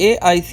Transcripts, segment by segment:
AIC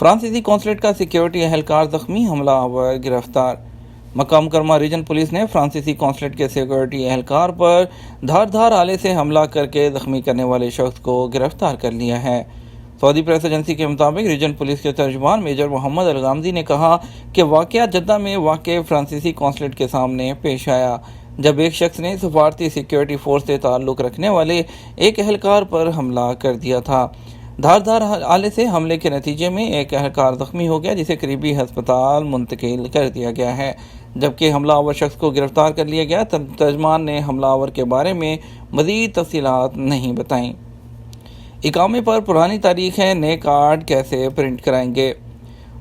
فرانسیسی consulate کا security اہلکار زخمی، حملہ آور گرفتار۔ مکہ مکرمہ ریجن پولیس نے فرانسیسی قونصلیٹ کے سیکیورٹی اہلکار پر دھاردار آلے سے حملہ کر کے زخمی کرنے والے شخص کو گرفتار کر لیا ہے۔ سعودی پریس ایجنسی کے مطابق ریجن پولیس کے ترجمان میجر محمد الغامدی نے کہا کہ واقعہ جدہ میں واقع فرانسیسی قونصلیٹ کے سامنے پیش آیا، جب ایک شخص نے سفارتی سیکیورٹی فورس سے تعلق رکھنے والے ایک اہلکار پر حملہ کر دیا تھا۔ دھاردار آلے سے حملے کے نتیجے میں ایک اہلکار زخمی ہو گیا، جسے قریبی ہسپتال منتقل کر دیا گیا ہے، جبکہ حملہ آور شخص کو گرفتار کر لیا گیا۔ ترجمان نے حملہ آور کے بارے میں مزید تفصیلات نہیں بتائیں۔ اقامے پر پرانی تاریخ ہے، نئے کارڈ کیسے پرنٹ کرائیں گے؟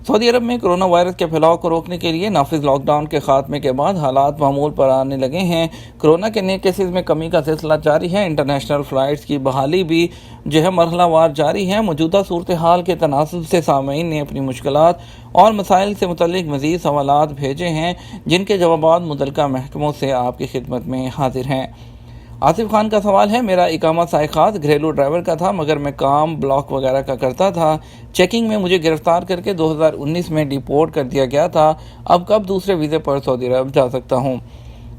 سعودی عرب میں کرونا وائرس کے پھیلاؤ کو روکنے کے لیے نافذ لاک ڈاؤن کے خاتمے کے بعد حالات معمول پر آنے لگے ہیں۔ کرونا کے نئے کیسز میں کمی کا سلسلہ جاری ہے۔ انٹرنیشنل فلائٹس کی بحالی بھی مرحلہ وار جاری ہے۔ موجودہ صورتحال کے تناسب سے سامعین نے اپنی مشکلات اور مسائل سے متعلق مزید سوالات بھیجے ہیں، جن کے جوابات متعلقہ محکموں سے آپ کی خدمت میں حاضر ہیں۔ آصف خان کا سوال ہے، میرا اقامہ سائقات گھریلو ڈرائیور کا تھا، مگر میں کام بلاک وغیرہ کا کرتا تھا۔ چیکنگ میں مجھے گرفتار کر کے 2019 میں ڈیپورٹ کر دیا گیا تھا۔ اب کب دوسرے ویزے پر سعودی عرب جا سکتا ہوں؟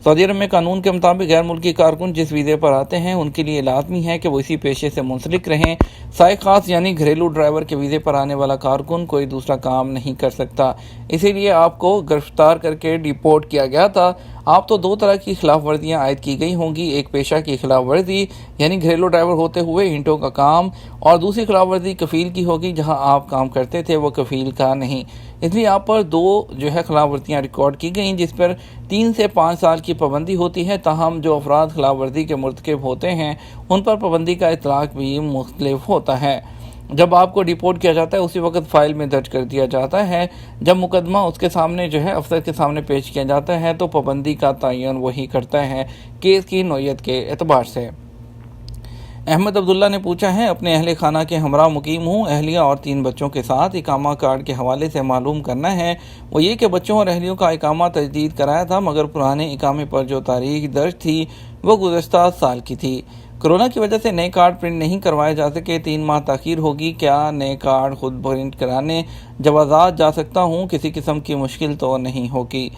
سعودی عرب میں قانون کے مطابق غیر ملکی کارکن جس ویزے پر آتے ہیں ان کے لیے لازمی ہے کہ وہ اسی پیشے سے منسلک رہیں۔ سائق خاص یعنی گھریلو ڈرائیور کے ویزے پر آنے والا کارکن کوئی دوسرا کام نہیں کر سکتا، اسی لیے آپ کو گرفتار کر کے ڈیپورٹ کیا گیا تھا۔ آپ تو دو طرح کی خلاف ورزیاں عائد کی گئی ہوں گی، ایک پیشہ کی خلاف ورزی یعنی گھریلو ڈرائیور ہوتے ہوئے اینٹوں کا کام، اور دوسری خلاف ورزی کفیل کی ہوگی، جہاں آپ کام کرتے تھے وہ کفیل کا نہیں۔ اس لیے آپ پر دو خلاف ورزیاں ریکارڈ کی گئیں، جس پر 3 سے 5 سال کی پابندی ہوتی ہے۔ تاہم جو افراد خلاف ورزی کے مرتکب ہوتے ہیں ان پر پابندی کا اطلاق بھی مختلف ہوتا ہے۔ جب آپ کو ڈیپورٹ کیا جاتا ہے اسی وقت فائل میں درج کر دیا جاتا ہے۔ جب مقدمہ اس کے سامنے افسر کے سامنے پیش کیا جاتا ہے تو پابندی کا تعین وہی کرتا ہے کیس کی نوعیت کے اعتبار سے۔ احمد عبداللہ نے پوچھا ہے، اپنے اہل خانہ کے ہمراہ مقیم ہوں، اہلیہ اور 3 بچوں کے ساتھ۔ اقامہ کارڈ کے حوالے سے معلوم کرنا ہے وہ یہ کہ بچوں اور اہلیوں کا اقامہ تجدید کرایا تھا، مگر پرانے اقامے پر جو تاریخ درج تھی وہ گزشتہ سال کی تھی۔ کرونا کی وجہ سے نئے کارڈ پرنٹ نہیں کروائے جا سکے، 3 ماہ تاخیر ہوگی۔ کیا نئے کارڈ خود پرنٹ کرانے جوازات جا سکتا ہوں؟ کسی قسم کی مشکل تو نہیں ہوگی؟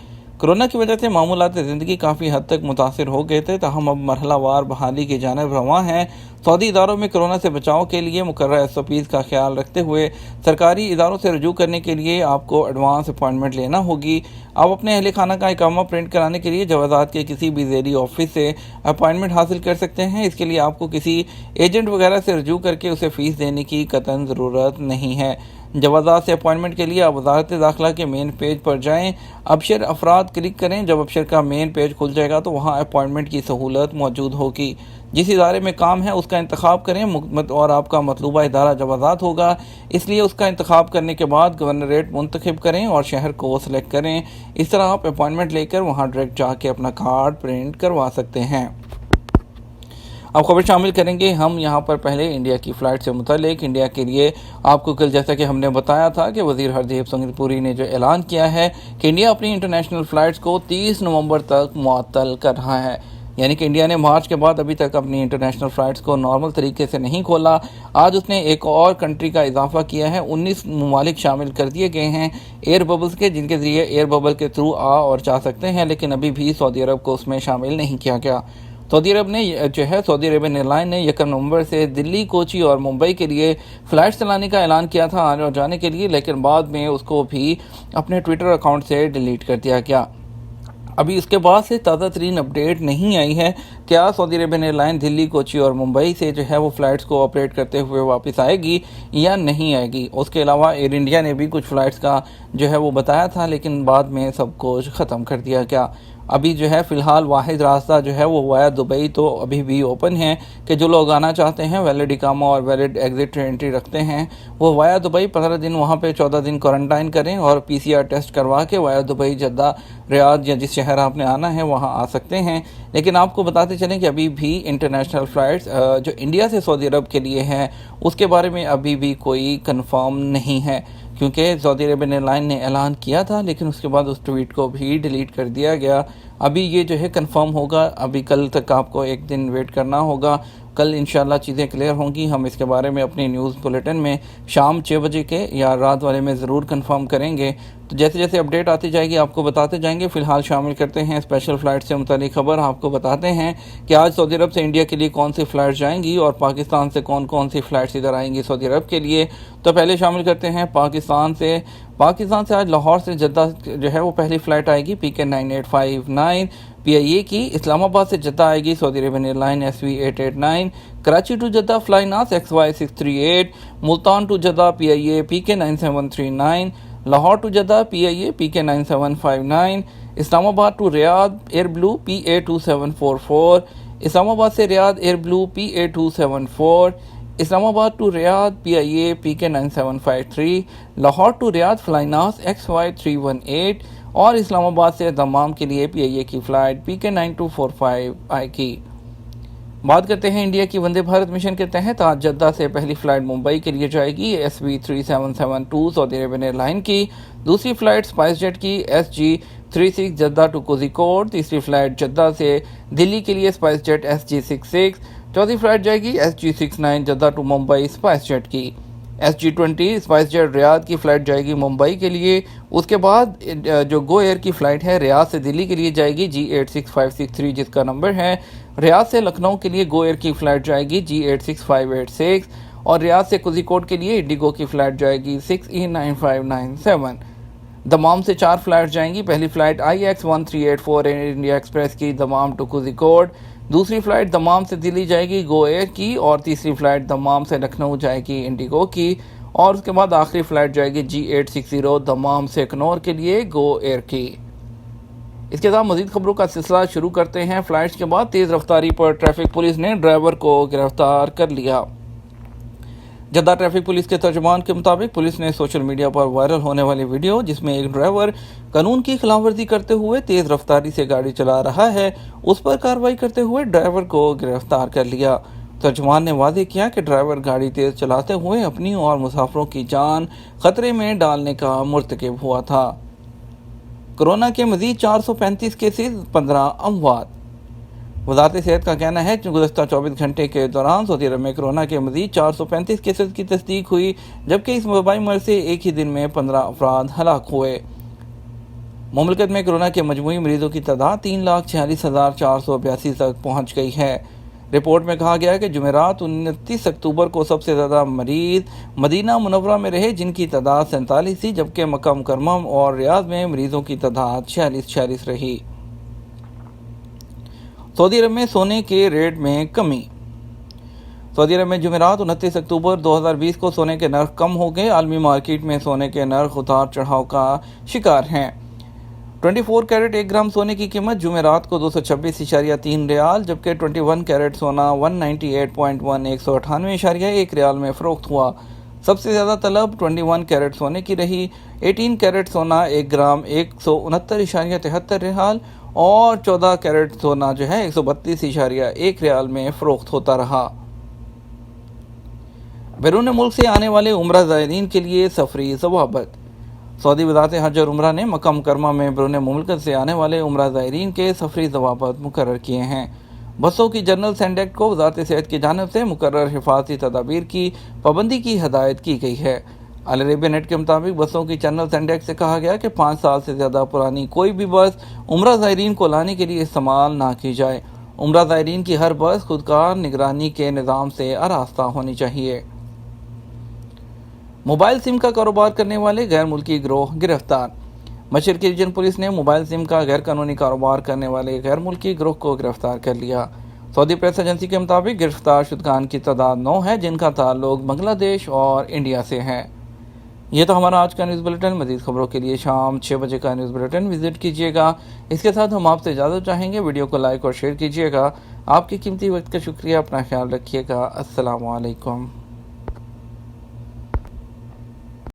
کرونا کی وجہ سے معمولات زندگی کافی حد تک متاثر ہو گئے تھے، تاہم اب مرحلہ وار بحالی کی جانب رواں ہیں۔ سعودی اداروں میں کرونا سے بچاؤ کے لیے مقررہ SOPs کا خیال رکھتے ہوئے سرکاری اداروں سے رجوع کرنے کے لیے آپ کو ایڈوانس اپائنٹمنٹ لینا ہوگی۔ آپ اپنے اہل خانہ کا اقامہ پرنٹ کرانے کے لیے جوازات کے کسی بھی ذیلی آفس سے اپائنٹمنٹ حاصل کر سکتے ہیں۔ اس کے لیے آپ کو کسی ایجنٹ وغیرہ سے رجوع کر کے اسے فیس دینے کی قطعاً ضرورت نہیں ہے۔ جوازات سے اپائنٹمنٹ کے لیے آپ وزارت داخلہ کے مین پیج پر جائیں، ابشر افراد کلک کریں۔ جب ابشر کا مین پیج کھل جائے گا تو وہاں اپائنٹمنٹ کی سہولت موجود ہوگی۔ جس ادارے میں کام ہے اس کا انتخاب کریں اور آپ کا مطلوبہ ادارہ جوازات ہوگا، اس لیے اس کا انتخاب کرنے کے بعد گورنریٹ منتخب کریں اور شہر کو سلیکٹ کریں۔ اس طرح آپ اپائنٹمنٹ لے کر وہاں ڈائریکٹ جا کے اپنا کارڈ پرنٹ کروا سکتے ہیں۔ اب خبر شامل کریں گے ہم یہاں پر پہلے انڈیا کی فلائٹ سے متعلق۔ انڈیا کے لیے آپ کو کل جیسا کہ ہم نے بتایا تھا کہ وزیر ہردیپ سنگھ پوری نے جو اعلان کیا ہے کہ انڈیا اپنی انٹرنیشنل فلائٹس کو 30 نومبر تک معطل کر رہا ہے، یعنی کہ انڈیا نے مارچ کے بعد ابھی تک اپنی انٹرنیشنل فلائٹس کو نارمل طریقے سے نہیں کھولا۔ آج اس نے ایک اور کنٹری کا اضافہ کیا ہے، 19 ممالک شامل کر دیے گئے ہیں ایئر ببلز کے، جن کے ذریعے ایئر ببل کے تھرو آ اور جا سکتے ہیں، لیکن ابھی بھی سعودی عرب کو اس میں شامل نہیں کیا گیا۔ سعودی عربین ایئر لائن نے 1 نومبر سے دلی، کوچی اور ممبئی کے لیے فلائٹ چلانے کا اعلان کیا تھا آنے اور جانے کے لیے، لیکن بعد میں اس کو بھی اپنے ٹویٹر اکاؤنٹ سے ڈیلیٹ کر دیا گیا۔ ابھی اس کے بعد سے تازہ ترین اپڈیٹ نہیں آئی ہے کیا سعودی عربین ایئر لائن دلی، کوچی اور ممبئی سے وہ فلائٹس کو آپریٹ کرتے ہوئے واپس آئے گی یا نہیں آئے گی۔ اس کے علاوہ ایئر انڈیا نے بھی کچھ فلائٹس کا وہ بتایا تھا، لیکن بعد میں سب کچھ ختم کر دیا گیا۔ ابھی فی الحال واحد راستہ وہ وایا دبئی تو ابھی بھی اوپن ہے کہ جو لوگ آنا چاہتے ہیں ویلڈ اقامہ اور ویلڈ ایگزٹ انٹری رکھتے ہیں وہ وایا دبئی 15 دن وہاں پہ 14 دن کوارنٹائن کریں اور PCR ٹیسٹ کروا کے وایا دبئی، جدہ، ریاض یا جس شہر آپ نے آنا ہے وہاں آ سکتے ہیں۔ لیکن آپ کو بتاتے چلیں کہ ابھی بھی انٹرنیشنل فلائٹس جو انڈیا سے سعودی عرب کے لیے ہیں اس کے بارے میں ابھی بھی کوئی کنفرم نہیں ہے، کیونکہ سعودی عربین ایئر لائن نے اعلان کیا تھا لیکن اس کے بعد اس ٹویٹ کو بھی ڈیلیٹ کر دیا گیا۔ ابھی یہ کنفرم ہوگا، ابھی کل تک آپ کو ایک دن ویٹ کرنا ہوگا، کل انشاءاللہ چیزیں کلیئر ہوں گی. ہم اس کے بارے میں اپنی نیوز بلیٹن میں شام 6 بجے کے یا رات والے میں ضرور کنفرم کریں گے. تو جیسے جیسے اپڈیٹ آتی جائے گی آپ کو بتاتے جائیں گے. فی الحال شامل کرتے ہیں اسپیشل فلائٹ سے متعلق خبر. آپ کو بتاتے ہیں کہ آج سعودی عرب سے انڈیا کے لیے کون سی فلائٹ جائیں گی اور پاکستان سے کون سی فلائٹس ادھر آئیں گی سعودی عرب کے لیے. تو پہلے شامل کرتے ہیں پاکستان سے آج لاہور سے جدہ جو ہے وہ پہلی فلائٹ آئے گی PK 9859 PIA کی. اسلام آباد سے جدہ آئے گی Saudi Arabian airline SV 889. Karachi to Jeddah Flynas XY 638. Multan to Jeddah PIA PK 9739. Lahore to Jeddah PIA PK 9759. Islamabad to Riyadh Airblue PA 2744. Islamabad سے Riyadh Airblue PA 274. Islamabad to Riyadh PIA PK 9753. Lahore to Riyadh Flynas XY 318. اور اسلام آباد سے Dammam کے لیے PIA کی flight PK 9245 آئے گی. بات کرتے ہیں انڈیا کی وندے بھارت مشن کے تحت آج جدہ سے پہلی فلائٹ ممبئی کے لیے جائے گی SV 3772 سعودی عربین ایئر لائن کی. دوسری فلائٹ اسپائس جیٹ کی SG 36 جدہ ٹو کوزیکوڈ. تیسری فلائٹ جدہ سے دلی کے لیے اسپائس جیٹ SG 66. چوتھی فلائٹ جائے گی SG 69 Jeddah to Mumbai SpiceJet کی. SG 20 اسپائس جیٹ ریاض کی فلائٹ جائے گی ممبئی کے لیے. اس کے بعد جو گو ایئر کی فلائٹ ہے ریاض سے دلی کے لیے جائے گی G86563 جس کا نمبر ہے. ریاض سے لکھنؤ کے لیے گو ایئر کی فلائٹ جائے گی G86586. اور ریاض سے کوزیکوڈ کے لیے انڈیگو کی فلائٹ جائے گی 6E9597. دمام سے 4 فلائٹ جائیں گی. پہلی فلائٹ IX 1384 انڈیا ایکسپریس کی دمام ٹو کوزیکوڈ. دوسری فلائٹ دمام سے دلی جائے گی گو ایئر کی. اور تیسری فلائٹ دمام سے لکھنؤ جائے گی انڈیگو کی. اور اس کے بعد آخری فلائٹ جائے گی G860 دمام سے کنور کے لیے گو ایئر کی. اس کے ساتھ مزید خبروں کا سلسلہ شروع کرتے ہیں. فلائٹس کے بعد تیز رفتاری پر ٹریفک پولیس نے ڈرائیور کو گرفتار کر لیا. جدہ ٹریفک پولیس کے ترجمان کے مطابق پولیس نے سوشل میڈیا پر وائرل ہونے والی ویڈیو جس میں ایک ڈرائیور قانون کی خلاف ورزی کرتے ہوئے تیز رفتاری سے گاڑی چلا رہا ہے اس پر کارروائی کرتے ہوئے ڈرائیور کو گرفتار کر لیا. ترجمان نے واضح کیا کہ ڈرائیور گاڑی تیز چلاتے ہوئے اپنی اور مسافروں کی جان خطرے میں ڈالنے کا مرتکب ہوا تھا. کورونا کے مزید 435 کیسز 15 اموات. وزارت صحت کا کہنا ہے کہ گزشتہ 24 گھنٹے کے دوران سعودی عرب میں کورونا کے مزید 435 کیسز کی تصدیق ہوئی جبکہ اس وبائی مرض سے ایک ہی دن میں 15 افراد ہلاک ہوئے. مملکت میں کورونا کے مجموعی مریضوں کی تعداد 3,46,482 تک پہنچ گئی ہے. رپورٹ میں کہا گیا کہ جمعرات 29 اکتوبر کو سب سے زیادہ مریض مدینہ منورہ میں رہے جن کی تعداد 47 تھی جبکہ مکہ مکرمہ اور ریاض میں مریضوں کی تعداد 46 رہی. سعودی عرب میں سونے کے ریٹ میں کمی. سعودی عرب میں جمعرات 29 اکتوبر 2020 کو سونے کے نرخ کم ہو گئے. عالمی مارکیٹ میں سونے کے نرخ اتار چڑھاؤ کا شکار ہیں. 24 کیرٹ 1 گرام سونے کی قیمت جمعرات کو 226.3 ریال جبکہ 21 کیرٹ سونا 198.198 ریال میں فروخت ہوا. سب سے زیادہ طلب 21 کیرٹ سونے کی رہی. 18 کیرٹ سونا 1 گرام 169.73 ریال اور 14 کیرٹ سونا جو ہے 132.1 ریال میں فروخت ہوتا رہا. بیرون ملک سے آنے والے عمرہ زائرین کے لیے سفری ضوابط. سعودی وزارت حج اور عمرہ نے مکہ مکرمہ میں بیرون مملکت سے آنے والے عمرہ زائرین کے سفری ضوابط مقرر کیے ہیں. بسوں کی جنرل سینڈیکٹ کو وزارت صحت کی جانب سے مقرر حفاظتی تدابیر کی پابندی کی ہدایت کی گئی ہے. العربیہ نیٹ کے مطابق بسوں کی جنرل سینڈیکٹ سے کہا گیا کہ 5 سال سے زیادہ پرانی کوئی بھی بس عمرہ زائرین کو لانے کے لیے استعمال نہ کی جائے. عمرہ زائرین کی ہر بس خودکار نگرانی کے نظام سے آراستہ ہونی چاہیے. موبائل سم کا کاروبار کرنے والے غیر ملکی گروہ گرفتار. مشرقی ریجن پولیس نے موبائل سم کا غیر قانونی کاروبار کرنے والے غیر ملکی گروہ کو گرفتار کر لیا. سعودی پریس ایجنسی کے مطابق گرفتار شدگان کی تعداد 9 ہے جن کا تعلق بنگلہ دیش اور انڈیا سے ہے. یہ تو ہمارا آج کا نیوز بلیٹن. مزید خبروں کے لیے شام 6 بجے کا نیوز بلیٹن وزٹ کیجیے گا. اس کے ساتھ ہم آپ سے اجازت چاہیں گے. ویڈیو کو لائک اور شیئر کیجیے گا. آپ کے قیمتی وقت کا شکریہ. اپنا خیال رکھیے گا. السلام علیکم.